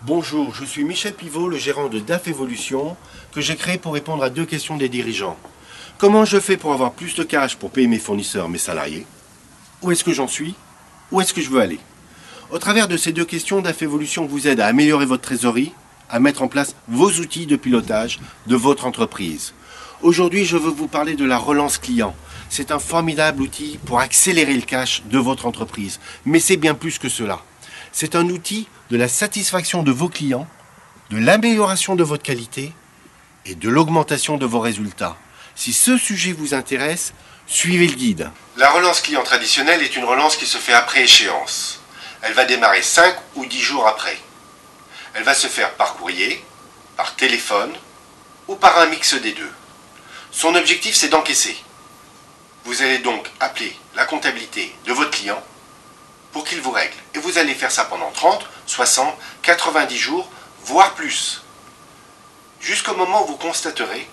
Bonjour, je suis Michel Pivot, le gérant de DAF Evolution, que j'ai créé pour répondre à 2 questions des dirigeants. Comment je fais pour avoir plus de cash pour payer mes fournisseurs, mes salariés? Où est-ce que j'en suis? Où est-ce que je veux aller? Au travers de ces 2 questions, DAF Evolution vous aide à améliorer votre trésorerie, à mettre en place vos outils de pilotage de votre entreprise. Aujourd'hui, je veux vous parler de la relance client. C'est un formidable outil pour accélérer le cash de votre entreprise. Mais c'est bien plus que cela. C'est un outil de la satisfaction de vos clients, de l'amélioration de votre qualité et de l'augmentation de vos résultats. Si ce sujet vous intéresse, suivez le guide. La relance client traditionnelle est une relance qui se fait après échéance. Elle va démarrer 5 ou 10 jours après. Elle va se faire par courrier, par téléphone ou par un mix des deux. Son objectif, c'est d'encaisser. Vous allez donc appeler la comptabilité de votre client pour qu'il vous règle. Et vous allez faire ça pendant 30, 60, 90 jours, voire plus. Jusqu'au moment où vous constaterez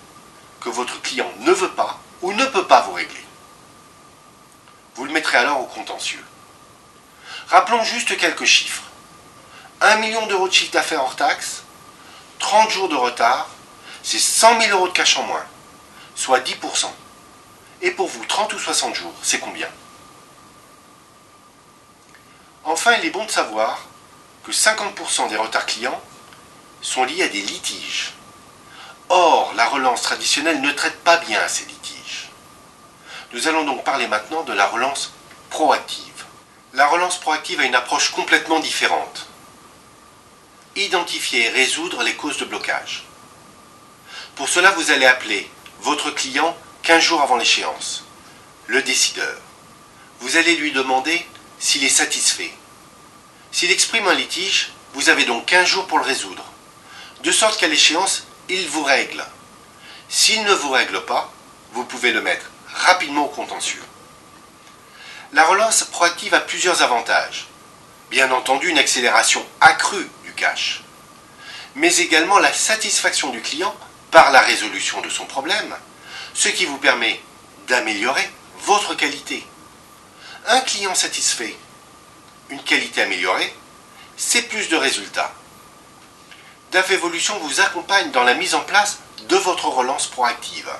que votre client ne veut pas ou ne peut pas vous régler. Vous le mettrez alors au contentieux. Rappelons juste quelques chiffres. 1 million d'euros de chiffre d'affaires hors taxe, 30 jours de retard, c'est 100 000 euros de cash en moins, soit 10%. Et pour vous, 30 ou 60 jours, c'est combien? Enfin, il est bon de savoir que 50% des retards clients sont liés à des litiges. Or, la relance traditionnelle ne traite pas bien ces litiges. Nous allons donc parler maintenant de la relance proactive. La relance proactive a une approche complètement différente. Identifier et résoudre les causes de blocage. Pour cela, vous allez appeler votre client 15 jours avant l'échéance, le décideur. Vous allez lui demander s'il est satisfait. S'il exprime un litige, vous avez donc 15 jours pour le résoudre, de sorte qu'à l'échéance, il vous règle. S'il ne vous règle pas, vous pouvez le mettre rapidement au contentieux. La relance proactive a plusieurs avantages. Bien entendu, une accélération accrue du cash, mais également la satisfaction du client par la résolution de son problème, ce qui vous permet d'améliorer votre qualité. Un client satisfait, une qualité améliorée, c'est plus de résultats. DAF Evolution vous accompagne dans la mise en place de votre relance proactive.